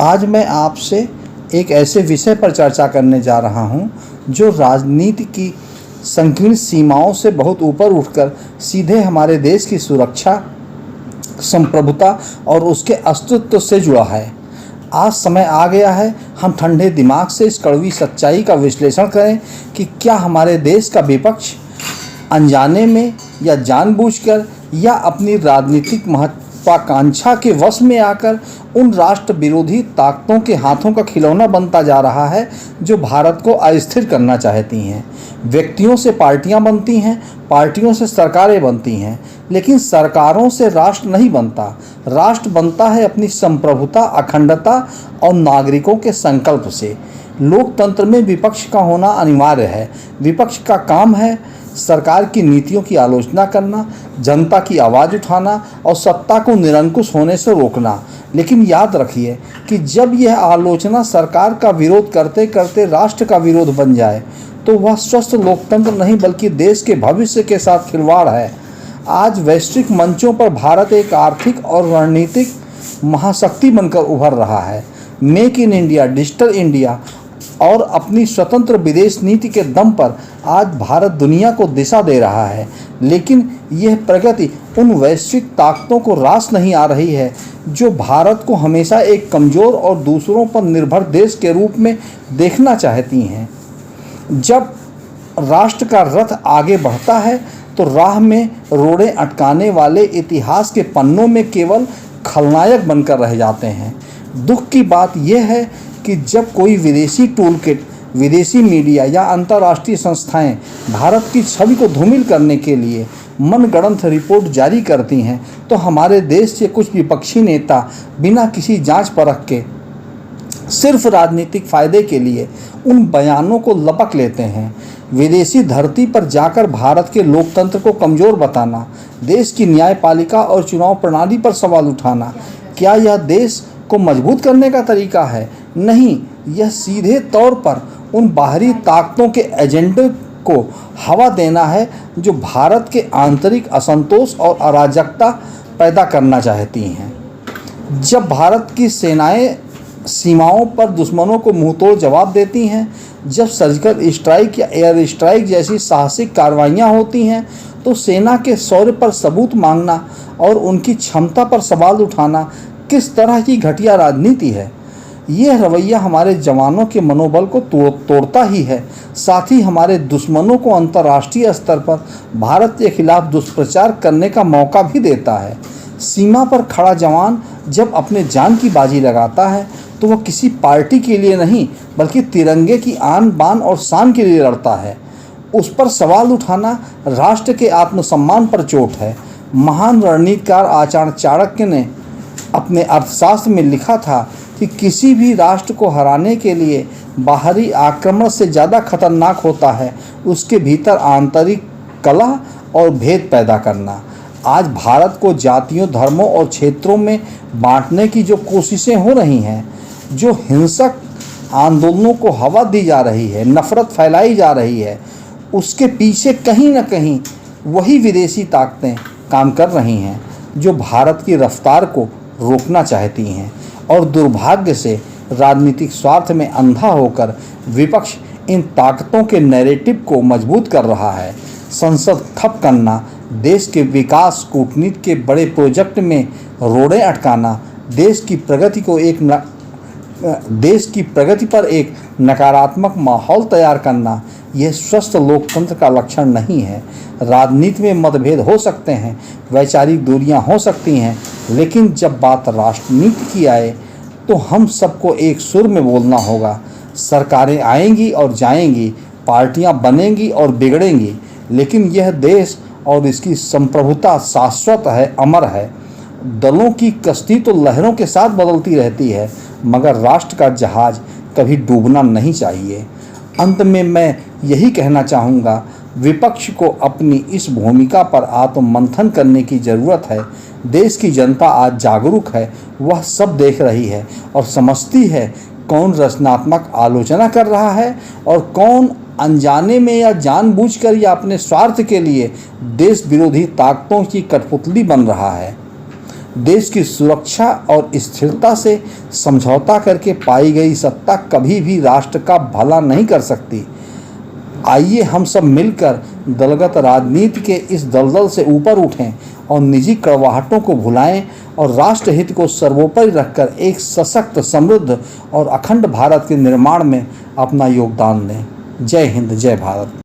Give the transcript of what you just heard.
आज मैं आपसे एक ऐसे विषय पर चर्चा करने जा रहा हूँ जो राजनीति की संकीर्ण सीमाओं से बहुत ऊपर उठकर सीधे हमारे देश की सुरक्षा, संप्रभुता और उसके अस्तित्व से जुड़ा है। आज समय आ गया है हम ठंडे दिमाग से इस कड़वी सच्चाई का विश्लेषण करें कि क्या हमारे देश का विपक्ष अनजाने में या जानबूझकर या अपनी राजनीतिक महत्वाकांक्षा के वश में आकर उन राष्ट्र विरोधी ताकतों के हाथों का खिलौना बनता जा रहा है जो भारत को अस्थिर करना चाहती हैं। व्यक्तियों से पार्टियां बनती हैं, पार्टियों से सरकारें बनती हैं, लेकिन सरकारों से राष्ट्र नहीं बनता। राष्ट्र बनता है अपनी संप्रभुता, अखंडता और नागरिकों के संकल्प से। लोकतंत्र में विपक्ष का होना अनिवार्य है। विपक्ष का काम है सरकार की नीतियों की आलोचना करना, जनता की आवाज़ उठाना और सत्ता को निरंकुश होने से रोकना। लेकिन याद रखिए कि जब यह आलोचना सरकार का विरोध करते करते राष्ट्र का विरोध बन जाए तो वह स्वस्थ लोकतंत्र नहीं बल्कि देश के भविष्य के साथ खिलवाड़ है। आज वैश्विक मंचों पर भारत एक आर्थिक और रणनीतिक महाशक्ति बनकर उभर रहा है। Make in India, digital India और अपनी स्वतंत्र विदेश नीति के दम पर आज भारत दुनिया को दिशा दे रहा है। लेकिन यह प्रगति उन वैश्विक ताकतों को रास नहीं आ रही है जो भारत को हमेशा एक कमज़ोर और दूसरों पर निर्भर देश के रूप में देखना चाहती हैं। जब राष्ट्र का रथ आगे बढ़ता है तो राह में रोड़े अटकाने वाले इतिहास के पन्नों में केवल खलनायक बनकर रह जाते हैं। दुख की बात यह है कि जब कोई विदेशी टूलकिट, विदेशी मीडिया या अंतर्राष्ट्रीय संस्थाएं भारत की छवि को धूमिल करने के लिए मनगढ़ंत रिपोर्ट जारी करती हैं तो हमारे देश से कुछ विपक्षी नेता बिना किसी जांच परख के सिर्फ राजनीतिक फ़ायदे के लिए उन बयानों को लपक लेते हैं। विदेशी धरती पर जाकर भारत के लोकतंत्र को कमज़ोर बताना, देश की न्यायपालिका और चुनाव प्रणाली पर सवाल उठाना, क्या यह देश को मजबूत करने का तरीका है? नहीं, यह सीधे तौर पर उन बाहरी ताकतों के एजेंडे को हवा देना है जो भारत के आंतरिक असंतोष और अराजकता पैदा करना चाहती हैं। जब भारत की सेनाएं सीमाओं पर दुश्मनों को मुंहतोड़ जवाब देती हैं, जब सर्जिकल स्ट्राइक या एयर स्ट्राइक जैसी साहसिक कार्रवाइयाँ होती हैं, तो सेना के शौर्य पर सबूत मांगना और उनकी क्षमता पर सवाल उठाना किस तरह की घटिया राजनीति है। यह रवैया हमारे जवानों के मनोबल को तोड़ता ही है, साथ ही हमारे दुश्मनों को अंतर्राष्ट्रीय स्तर पर भारत के खिलाफ दुष्प्रचार करने का मौका भी देता है। सीमा पर खड़ा जवान जब अपने जान की बाजी लगाता है तो वह किसी पार्टी के लिए नहीं बल्कि तिरंगे की आन बान और शान के लिए लड़ता है। उस पर सवाल उठाना राष्ट्र के आत्मसम्मान पर चोट है। महान रणनीतिकार आचार्य चाणक्य ने अपने अर्थशास्त्र में लिखा था कि किसी भी राष्ट्र को हराने के लिए बाहरी आक्रमण से ज़्यादा खतरनाक होता है उसके भीतर आंतरिक कलह और भेद पैदा करना। आज भारत को जातियों, धर्मों और क्षेत्रों में बांटने की जो कोशिशें हो रही हैं, जो हिंसक आंदोलनों को हवा दी जा रही है, नफरत फैलाई जा रही है, उसके पीछे कहीं न कहीं वही विदेशी ताकतें काम कर रही हैं जो भारत की रफ्तार को रोकना चाहती हैं। और दुर्भाग्य से राजनीतिक स्वार्थ में अंधा होकर विपक्ष इन ताकतों के नैरेटिव को मजबूत कर रहा है। संसद ठप करना, देश के विकास, कूटनीति के बड़े प्रोजेक्ट में रोड़े अटकाना, देश की प्रगति पर एक नकारात्मक माहौल तैयार करना, यह स्वस्थ लोकतंत्र का लक्षण नहीं है। राजनीति में मतभेद हो सकते हैं, वैचारिक दूरियां हो सकती हैं, लेकिन जब बात राष्ट्रनीति की आए तो हम सबको एक सुर में बोलना होगा। सरकारें आएंगी और जाएंगी, पार्टियां बनेंगी और बिगड़ेंगी, लेकिन यह देश और इसकी संप्रभुता शाश्वत है, अमर है। दलों की कश्ती तो लहरों के साथ बदलती रहती है, मगर राष्ट्र का जहाज कभी डूबना नहीं चाहिए। अंत में मैं यही कहना चाहूँगा, विपक्ष को अपनी इस भूमिका पर आत्ममंथन करने की ज़रूरत है। देश की जनता आज जागरूक है, वह सब देख रही है और समझती है कौन रचनात्मक आलोचना कर रहा है और कौन अनजाने में या जानबूझकर या अपने स्वार्थ के लिए देश विरोधी ताकतों की कठपुतली बन रहा है। देश की सुरक्षा और स्थिरता से समझौता करके पाई गई सत्ता कभी भी राष्ट्र का भला नहीं कर सकती। आइए हम सब मिलकर दलगत राजनीति के इस दलदल से ऊपर उठें और निजी कड़वाहटों को भुलाएं और राष्ट्र हित को सर्वोपरि रखकर एक सशक्त, समृद्ध और अखंड भारत के निर्माण में अपना योगदान दें। जय हिंद, जय भारत।